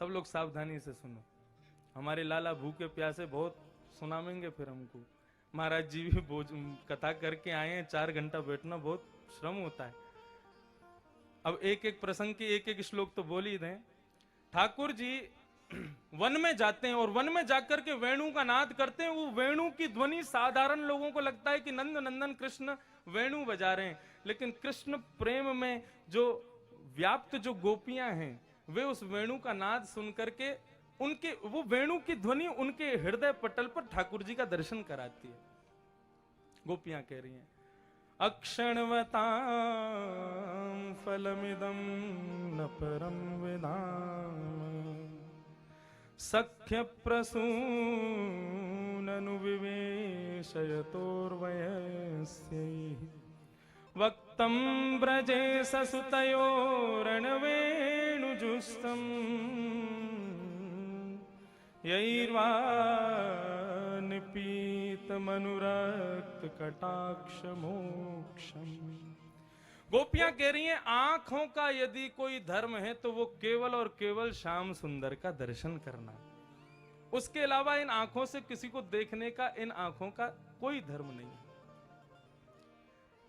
सब लोग सावधानी से सुनो, हमारे लाला भूखे प्यासे बहुत सुनावेंगे फिर हमको। महाराज जी भी कथा करके आए हैं, 4 घंटा बैठना बहुत श्रम होता है। अब एक एक प्रसंग की एक एक श्लोक तो बोल ही दें। ठाकुर जी वन में जाते हैं और वन में जाकर के वेणु का नाद करते हैं। वो वेणु की ध्वनि साधारण लोगों को लगता है कि नंद नंदन कृष्ण वेणु बजा रहे हैं, लेकिन कृष्ण प्रेम में जो व्याप्त जो गोपियां हैं वे उस वेणु का नाद सुन करके उनके वो वेणु की ध्वनि उनके हृदय पटल पर ठाकुर जी का दर्शन कराती है। गोपियां कह रही हैं, अक्षणवतां फलमिदं न परम विदाम सख्य प्रसूननुविवेशयतोर्वयस्यैः वक्तं ब्रजे ससुतयोरणवेणुजुष्टं यैर्वानिपीतमनुरक्तकटाक्षमोक्षम्। गोपियां कह रही हैं, आंखों का यदि कोई धर्म है तो वो केवल और केवल श्याम सुंदर का दर्शन करना। उसके अलावा इन आंखों से किसी को देखने का इन आंखों का कोई धर्म नहीं है।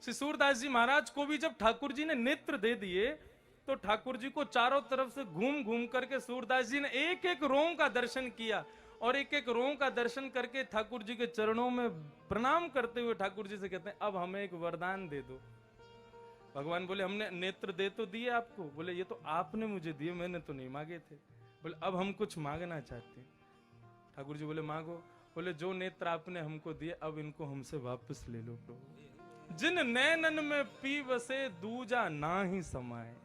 श्री सूरदास जी महाराज को भी जब ठाकुर जी ने नेत्र दे दिए तो ठाकुर जी को चारों तरफ से घूम घूम करके सूरदास जी ने एक एक रों का दर्शन किया और एक एक रों का दर्शन करके ठाकुर जी के चरणों में प्रणाम करते हुए ठाकुर जी से कहते हैं, अब हमें एक वरदान दे दो। भगवान बोले, हमने नेत्र दे तो दिए आपको। बोले, ये तो आपने मुझे दिए, मैंने तो नहीं मांगे थे। बोले, अब हम कुछ मांगना चाहते हैं। ठाकुर जी बोले, मांगो। बोले, जो नेत्र आपने हमको दिए अब इनको हमसे वापस ले लो प्रभु। जिन नैनन में पी बसे दूजा ना ही समाए।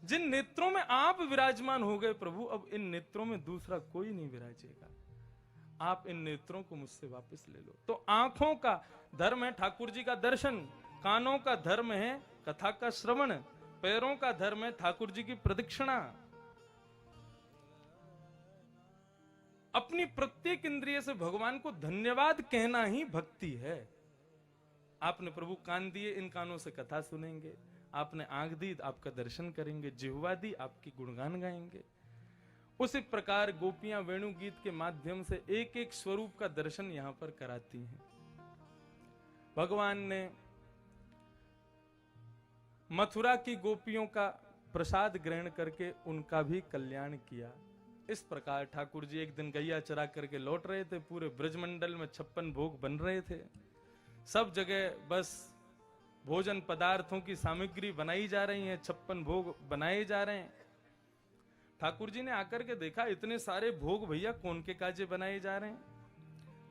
जिन नेत्रों में आप विराजमान हो गए प्रभु, अब इन नेत्रों में दूसरा कोई नहीं विराजेगा। आप इन नेत्रों को मुझसे वापस ले लो। तो आंखों का धर्म है ठाकुर जी का दर्शन, कानों का धर्म है कथा का श्रवण, पैरों का धर्म है ठाकुर जी की प्रदक्षिणा। अपनी प्रत्येक इंद्रिय से भगवान को धन्यवाद कहना ही भक्ति है। आपने प्रभु कान दिए, इन कानों से कथा सुनेंगे। आपने आंख दी, आपका दर्शन करेंगे। जिह्वा दी, आपकी गुणगान गाएंगे। उसी प्रकार गोपियां वेणु गीत के माध्यम से एक एक स्वरूप का दर्शन यहां पर कराती हैं। भगवान ने मथुरा की गोपियों का प्रसाद ग्रहण करके उनका भी कल्याण किया। इस प्रकार ठाकुर जी एक दिन गैया चरा करके लौट रहे थे। पूरे ब्रजमंडल में 56 भोग बन रहे थे। सब जगह बस भोजन पदार्थों की सामग्री बनाई जा रही है, 56 भोग बनाए जा रहे हैं। ठाकुर जी ने आकर के देखा, इतने सारे भोग भैया कौन के काजे बनाए जा रहे हैं।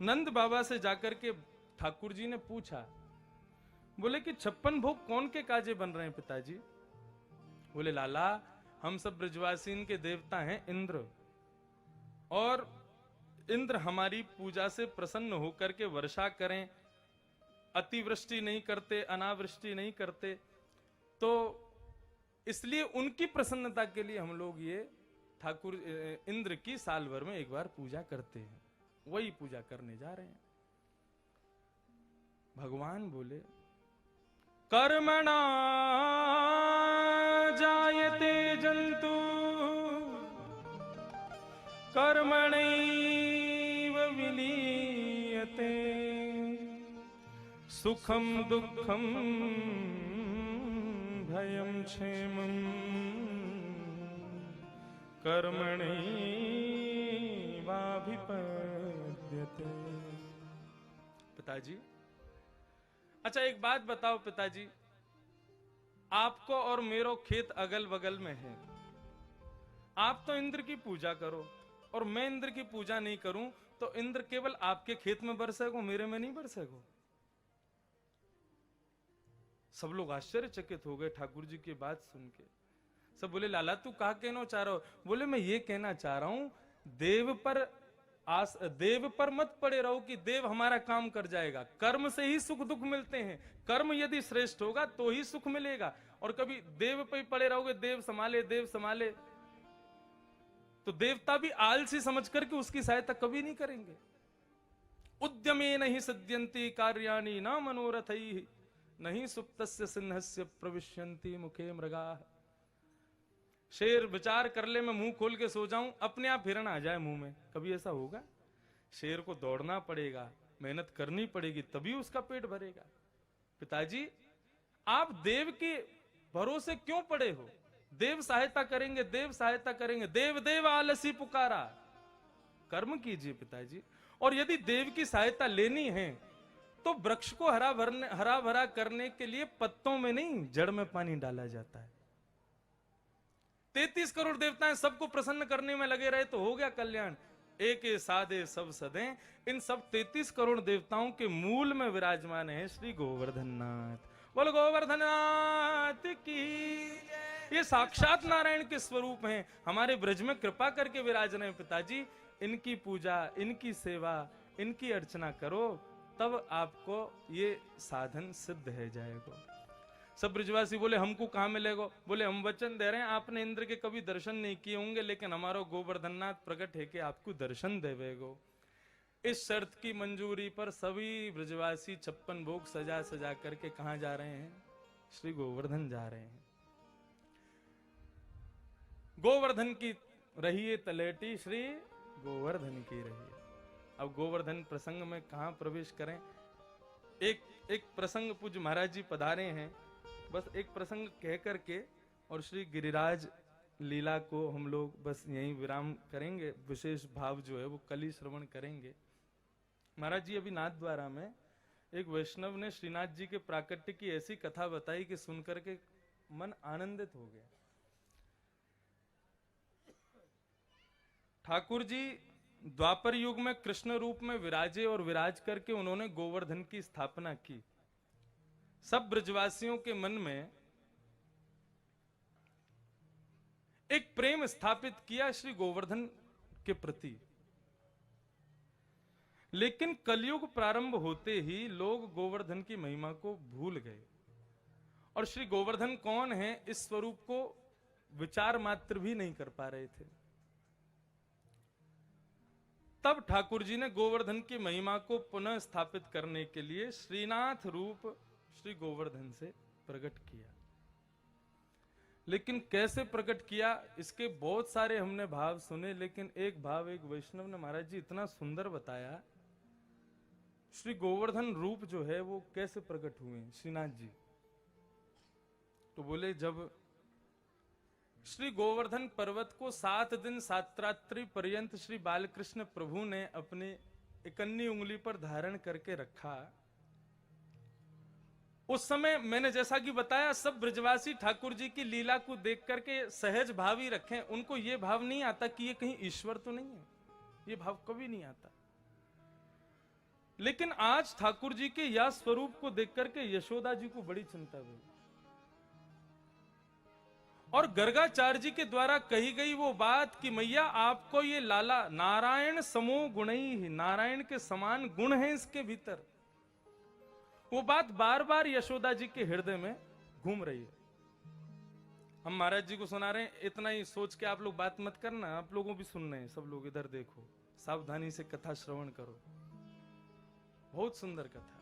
नंद बाबा से जाकर के ठाकुर जी ने पूछा, बोले कि 56 भोग कौन के काजे बन रहे हैं पिताजी। बोले, लाला हम सब ब्रजवासीन के देवता हैं इंद्र, और इंद्र हमारी पूजा से प्रसन्न होकर के वर्षा करें, अतिवृष्टि नहीं करते, अनावृष्टि नहीं करते, तो इसलिए उनकी प्रसन्नता के लिए हम लोग ये ठाकुर इंद्र की साल भर में एक बार पूजा करते हैं। वही पूजा करने जा रहे हैं। भगवान बोले, कर्मणा जायते जंतु कर्मणैव विलीयते सुखम दुखम भयं क्षेमं कर्मणैवाभिपद्यते। पिताजी, अच्छा एक बात बताओ पिताजी, आपको और मेरो खेत अगल बगल में है। आप तो इंद्र की पूजा करो और मैं इंद्र की पूजा नहीं करूं तो इंद्र केवल आपके खेत में बरसेगो, मेरे में नहीं बरसेगो। सब लोग आश्चर्यचकित हो गए ठाकुर जी की बात सुन के। सब बोले, लाला तू कहा कहना चाह रहा हो। बोले, मैं ये कहना चाह रहा हूं, देव पर मत पड़े रहो कि देव हमारा काम कर जाएगा। कर्म से ही सुख दुख मिलते हैं। कर्म यदि श्रेष्ठ होगा तो ही सुख मिलेगा। और कभी देव पे पड़े रहोगे, देव संभाले देव संभाले, तो देवता भी आलसी समझ करके उसकी सहायता कभी नहीं करेंगे। उद्यमे नहीं सिद्ध्यन्ति कार्याणि न मनोरथैः नहीं सुप्तस्य सिंहस्य प्रविश्यन्ति मुखे मृगाः। शेर विचार कर ले मैं मुंह खोल के सो जाऊं, अपने आप हिरण आ जाए मुंह में, कभी ऐसा होगा? शेर को दौड़ना पड़ेगा, मेहनत करनी पड़ेगी, तभी उसका पेट भरेगा। पिताजी आप देव के भरोसे क्यों पड़े हो? देव सहायता करेंगे, देव सहायता करेंगे, देव देव आलसी पुकारा। कर्म कीजिए पिताजी, और यदि देव की सहायता लेनी है तो वृक्ष को हरा भरा करने के लिए पत्तों में नहीं, जड़ में पानी डाला जाता है। 33 करोड़ देवताएं सबको प्रसन्न करने में लगे रहे तो हो गया कल्याण। एक साधे सब सदे, इन सब 33 करोड़ देवताओं के मूल में विराजमान है श्री गोवर्धन नाथ। बोल गोवर्धन नाथ की। ये साक्षात नारायण के स्वरूप हैं, हमारे ब्रज में कृपा करके विराज रहे हैं पिताजी। इनकी पूजा, इनकी सेवा, इनकी अर्चना करो, तब आपको ये साधन सिद्ध है जाएगा। सब ब्रजवासी बोले हमको कहां मिलेगा? बोले हम वचन दे रहे हैं, आपने इंद्र के कभी दर्शन नहीं किए होंगे, लेकिन हमारा गोवर्धननाथ प्रकट है कि आपको दर्शन देवेगो। इस शर्त की मंजूरी पर सभी ब्रजवासी 56 भोग सजा सजा करके कहां जा रहे हैं? श्री गोवर्धन जा रहे हैं। गोवर्धन की रहिए तलेटी, श्री गोवर्धन की रहिए। अब गोवर्धन प्रसंग में कहां प्रवेश करें? एक प्रसंग पूज्य महाराज जी पधारे हैं, बस एक प्रसंग कह करके और श्री गिरिराज लीला को हम लोग बस यहीं विराम करेंगे। विशेष भाव जो है वो कल ही श्रवण करेंगे। महाराज जी अभी नाथ द्वारा में एक वैष्णव ने श्रीनाथ जी के प्राकट्य की ऐसी कथा बताई कि सुनकर के मन आनंदित हो गया। ठाकुर जी द्वापर युग में कृष्ण रूप में विराजे और विराज करके उन्होंने गोवर्धन की स्थापना की। सब ब्रजवासियों के मन में एक प्रेम स्थापित किया श्री गोवर्धन के प्रति। लेकिन कलयुग प्रारंभ होते ही लोग गोवर्धन की महिमा को भूल गए और श्री गोवर्धन कौन है इस स्वरूप को विचार मात्र भी नहीं कर पा रहे थे। तब ठाकुर जी ने गोवर्धन की महिमा को पुनः स्थापित करने के लिए श्रीनाथ रूप श्री गोवर्धन से प्रकट किया। लेकिन कैसे प्रकट किया, इसके बहुत सारे हमने भाव सुने, लेकिन एक भाव एक वैष्णव ने महाराज जी इतना सुंदर बताया। श्री गोवर्धन रूप जो है वो कैसे प्रकट हुए श्रीनाथ जी? तो बोले जब श्री गोवर्धन पर्वत को 7 दिन 7 रात्रि पर्यंत श्री बालकृष्ण प्रभु ने अपने इकन्नी उंगली पर धारण करके रखा, उस समय मैंने जैसा कि बताया सब ब्रजवासी ठाकुर जी की लीला को देख करके सहज भाव ही रखें। उनको यह भाव नहीं आता कि ये कहीं ईश्वर तो नहीं है, ये भाव कभी नहीं आता। लेकिन आज ठाकुर जी के या स्वरूप को देख करके यशोदा जी को बड़ी चिंता हुई और गर्गाचार्य जी के द्वारा कही गई वो बात कि मैया आपको ये लाला नारायण समो गुणई, नारायण के समान गुण है इसके भीतर, वो बात बार बार यशोदा जी के हृदय में घूम रही है। हम महाराज जी को सुना रहे हैं, इतना ही सोच के आप लोग बात मत करना, आप लोगों भी सुन रहे हैं, सब लोग इधर देखो, सावधानी से कथा श्रवण करो। बहुत सुंदर कथा।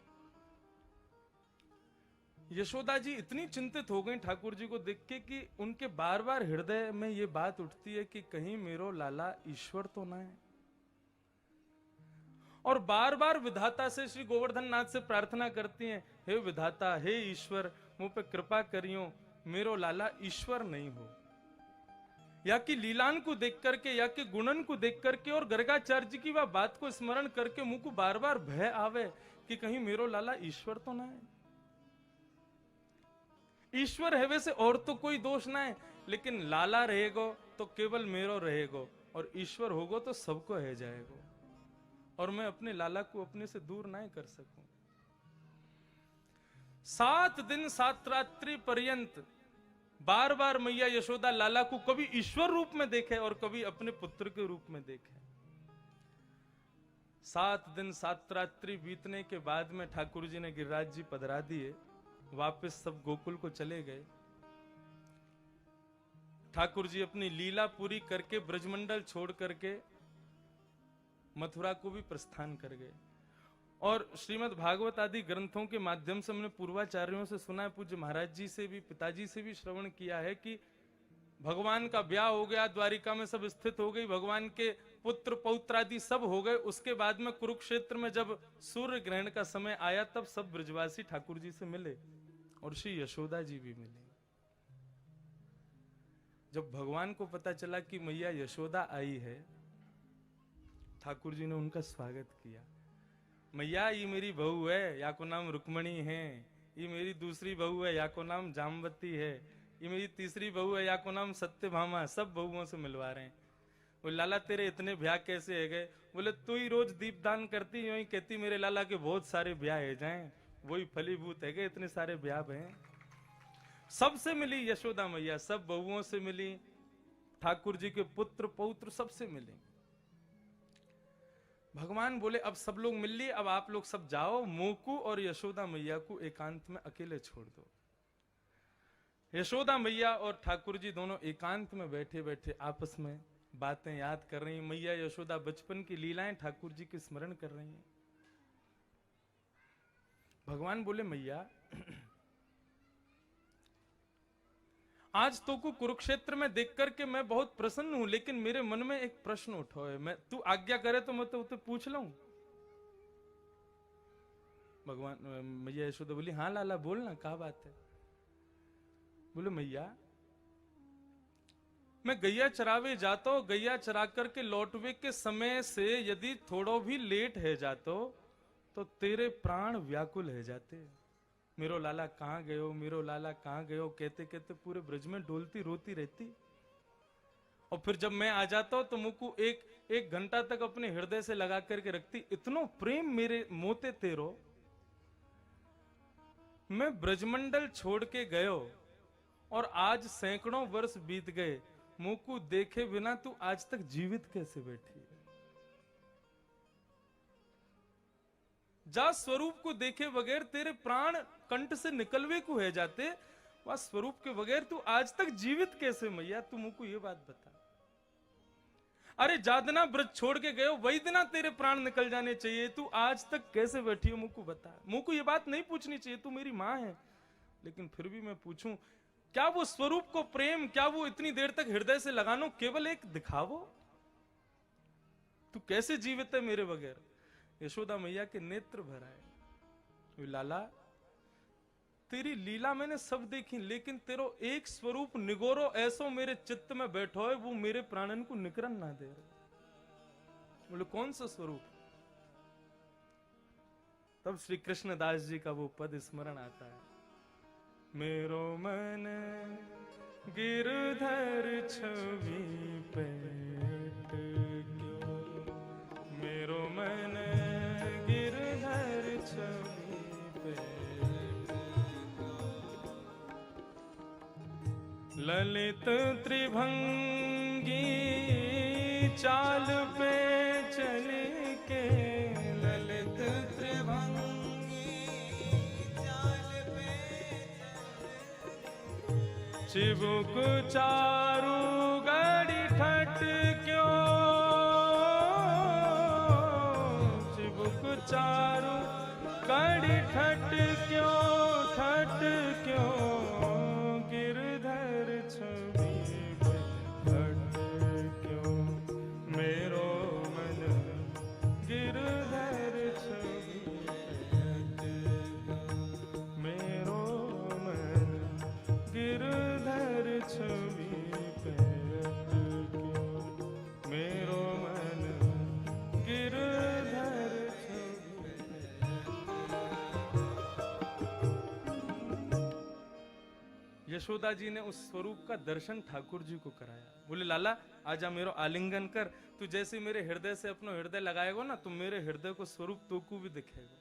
यशोदा जी इतनी चिंतित हो गई ठाकुर जी को देख के कि उनके बार बार हृदय में ये बात उठती है कि कहीं मेरो लाला ईश्वर तो ना है। और बार बार विधाता से श्री गोवर्धन नाथ से प्रार्थना करती हैं, हे विधाता, हे ईश्वर, मुझ पे कृपा करियो, मेरो लाला ईश्वर नहीं हो। या कि लीलान को देख करके, या कि गुणन को देख करके और गर्गाचार्य जी की वह बात को स्मरण करके मुझ को बार बार भय आवे कि कहीं मेरो लाला ईश्वर तो ना है। ईश्वर है वैसे और तो कोई दोष ना है, लेकिन लाला रहेगो तो केवल मेरो रहेगो और ईश्वर होगो तो सबको है जाएगो, और मैं अपने लाला को अपने से दूर ना कर सकूं। 7 दिन 7 रात्रि पर्यंत बार बार मैया यशोदा लाला को कभी ईश्वर रूप में देखे और कभी अपने पुत्र के रूप में देखे। 7 दिन 7 रात्रि बीतने के बाद में ठाकुर जी ने गिरिराज जी पधरा दिए, वापस सब गोकुल को चले गए। ठाकुर जी अपनी लीला पूरी करके ब्रजमंडल छोड़ करके मथुरा को भी प्रस्थान कर गए। और श्रीमद् भागवत आदि ग्रंथों के माध्यम से हमने पूर्वाचार्यों से सुना है, पूज्य महाराज जी से भी, पिताजी से भी श्रवण किया है कि भगवान का ब्याह हो गया, द्वारिका में सब स्थित हो गई, भगवान के पुत्र पौत्र आदि सब हो गए। उसके बाद में कुरुक्षेत्र में जब सूर्य ग्रहण का समय आया, तब सब ब्रजवासी ठाकुर जी से मिले और श्री यशोदा जी भी मिले। जब भगवान को पता चला कि मैया यशोदा आई है, ठाकुर जी ने उनका स्वागत किया। मैया, ये मेरी बहू है, या को नाम रुक्मणी है, ये मेरी दूसरी बहू है, या को नाम जामवती है, ये मेरी तीसरी बहू है, या को नाम सत्यभामा। सब बहुओं से मिलवा रहे हैं। बोले लाला तेरे इतने ब्याह कैसे है गए? बोले तू ही रोज दीपदान करती, यूं ही कहती मेरे लाला के बहुत सारे ब्याह है जाएं, वही फलीभूत है गए, इतने सारे ब्याह हैं। सबसे मिली यशोदा मैया, सब बहुओं से मिली, ठाकुर जी के पुत्र पौत्र सबसे मिले। भगवान बोले अब सब लोग मिल लिए, अब आप लोग सब जाओ, मोकू और यशोदा मैया को एकांत में अकेले छोड़ दो। यशोदा मैया और ठाकुर जी दोनों एकांत में बैठे बैठे आपस में बातें याद कर रही हैं। मैया यशोदा बचपन की लीलाएं ठाकुर जी की स्मरण कर रही हैं। भगवान बोले मैया, आज तो को कुरुक्षेत्र में देख करके मैं बहुत प्रसन्न हूं, लेकिन मेरे मन में एक प्रश्न उठा है। मैं, तू आज्ञा करे तो मैं तो उसे पूछ लूं। भगवान मैया यशोदा बोली हाँ लाला बोलना, क्या बात है? बोले मैया, मैं गैया चरावे जाता हूं, गैया चरा करके लौटवे के समय से यदि थोड़ा भी लेट है जातो तो तेरे प्राण व्याकुल है जाते। मेरो लाला कहाँ गयो, मेरो लाला कहाँ गयो कहते कहते पूरे ब्रज में डोलती रोती रहती। और फिर जब मैं आ जाता हूं तो मुझको एक घंटा तक अपने हृदय से लगा करके रखती। इतनो प्रेम मेरे मोते तेरो, मैं ब्रजमंडल छोड़ के गयो और आज सैकड़ों वर्ष बीत गए, मुझको देखे बिना तू आज तक जीवित कैसे बैठी है? जा स्वरूप को देखे बगैर तेरे प्राण कंठ से निकलवे को है जाते, वह स्वरूप के बगैर तू आज तक जीवित कैसे मैया? तू मुझको ये बात बता। अरे जादना ब्रज छोड़ के गए, वही दिना तेरे प्राण निकल जाने चाहिए, तू आज तक कैसे बैठी हो? मुझको बता। मुझको ये बात नहीं पूछनी चाहिए, तू मेरी माँ है, लेकिन फिर भी मैं पूछूं, क्या वो स्वरूप को प्रेम, क्या वो इतनी देर तक हृदय से लगानो केवल एक दिखावो? तू कैसे जीवित है मेरे बगैर? यशोदा मैया के नेत्र भराए। लाला, तेरी लीला मैंने सब देखी, लेकिन तेरो एक स्वरूप निगोरो ऐसो मेरे चित्त में बैठो है, वो मेरे प्राणन को निकरन ना दे रहे। बोले कौन सा स्वरूप? तब श्री कृष्णदास जी का वो पद स्मरण आता है, मेरो मन गिरधर छवि पेट क्यों, मेरो मन गिरधर छवि पेट, ललित त्रिभंगी चाल पे चल के, ललित त्रिभंगी चाल पे चिबुक चारु गड़ी ठट क्यों, चिबुक चारु गड़ी ठट क्यों, ठट क्यों, गिरधर छवि ठट क्यों, मेरो मन गिरधर छवि ठट क्यों, मेरो मन गिरधर छवि ठट क्यों, मेरो मन गिरधर छवि। यशोदा जी ने उस स्वरूप का दर्शन ठाकुर जी को कराया। बोले लाला आजा मेरो आलिंगन कर, तू जैसे मेरे हृदय से अपना हृदय लगाएगा ना, तो मेरे हृदय को स्वरूप तो को भी दिखेगा।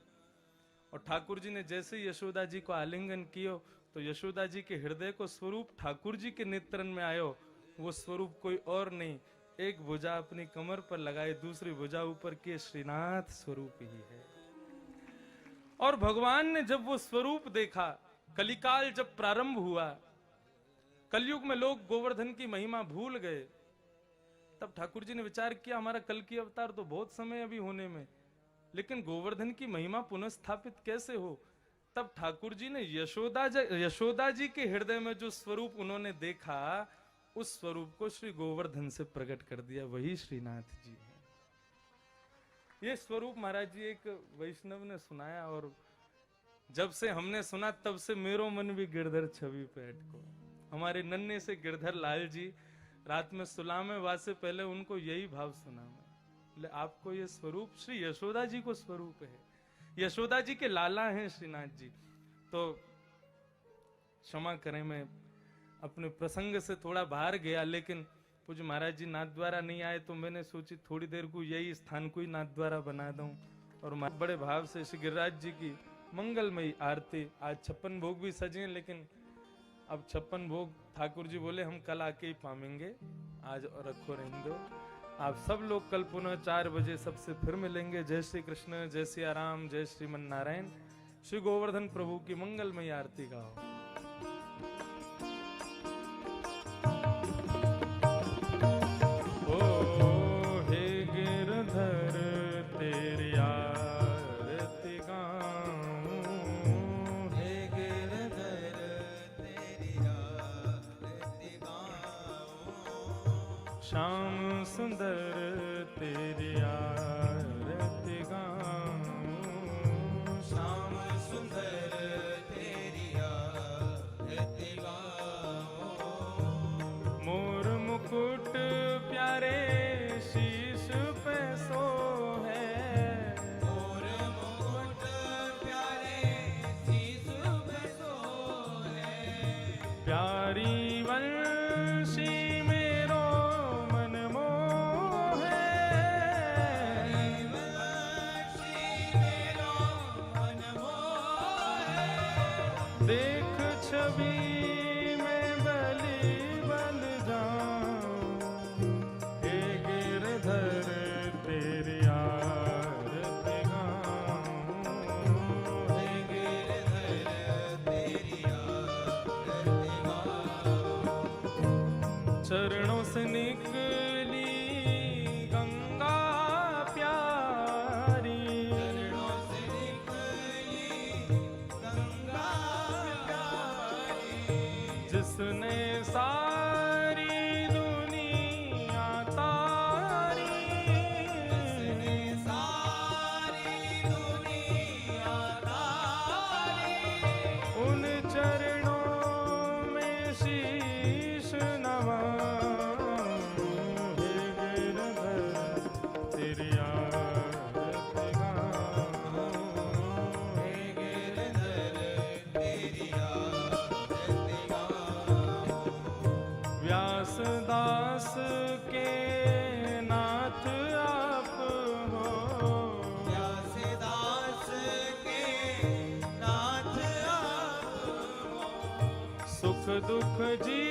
और ठाकुर जी ने जैसे यशोदा जी को आलिंगन कियो, तो यशोदा जी के हृदय को स्वरूप ठाकुर जी के नेत्रन में आयो। वो स्वरूप कोई और नहीं, एक भुजा अपनी कमर पर लगाए, दूसरी भुजा ऊपर किए, श्रीनाथ स्वरूप ही है। और भगवान ने जब वो स्वरूप देखा, कलिकाल जब प्रारंभ हुआ, कलयुग में लोग गोवर्धन की महिमा भूल गए, तब ठाकुर जी ने विचार किया हमारा कल की अवतार तो बहुत समय अभी होने में, लेकिन गोवर्धन की महिमा पुनः स्थापित कैसे हो? तब ठाकुर जी ने यशोदा जी के हृदय में जो स्वरूप उन्होंने देखा, उस स्वरूप को श्री गोवर्धन से प्रकट कर दिया, वही श्रीनाथ जी है। ये स्वरूप महाराज जी एक वैष्णव ने सुनाया, और जब से हमने सुना तब से मेरो मन भी गिरधर छवि पे अटको। हमारे नन्हे से गिरधर लाल जी रात में सुला में वासे पहले उनको यही भाव सुना मैं, आपको ये स्वरूप श्री यशोदा जी को स्वरूप है, यशोदा जी के लाला हैं श्रीनाथ जी। तो क्षमा करें, मैं अपने प्रसंग से थोड़ा बाहर गया, लेकिन पूज्य महाराज जी नाथ द्वारा नहीं आए तो मैंने सोची थोड़ी देर को यही स्थान को ही नाथ द्वारा बना दूं। और बड़े भाव से श्री गिरिराज जी की मंगलमयी आरती, आज 56 भोग भी सजे हैं, लेकिन अब 56 भोग ठाकुर जी बोले हम कल आके ही पाएंगे, आज और रखो रहने दो। आप सब लोग कल पुनः 4 बजे सबसे फिर मिलेंगे। जय श्री कृष्ण, जय श्री राम, जय श्रीमन नारायण। श्री गोवर्धन प्रभु की मंगलमयी आरती गाओ। श्याम सुंदर तेरी आरती गाऊं, श्याम सुंदर तेरी आरती गाऊं। मोर मुकुट प्यारे शीश पे सोहे, मोर मुकुट प्यारे शीश पे सोहे। प्यारी वंशी देख छवि में बलि बन जाऊं, हे गिरधर तेरी आरती गाऊं, हे गिरधर तेरी आरती गाऊं। चरणों से निकली गंगा प्यारी, चरणों से निकली गंगा जिसने सारी दुनिया तारी, जिसने सारी दुनिया तारी। उन चरणों में शीश नवाऊं, हे गिरधर तेरी आरती गाऊं, हे गिरधर तेरी आरती गाऊं। व्यासदास के नाथ आप हो, व्यासदास के नाथ आप हो। सुख दुख जी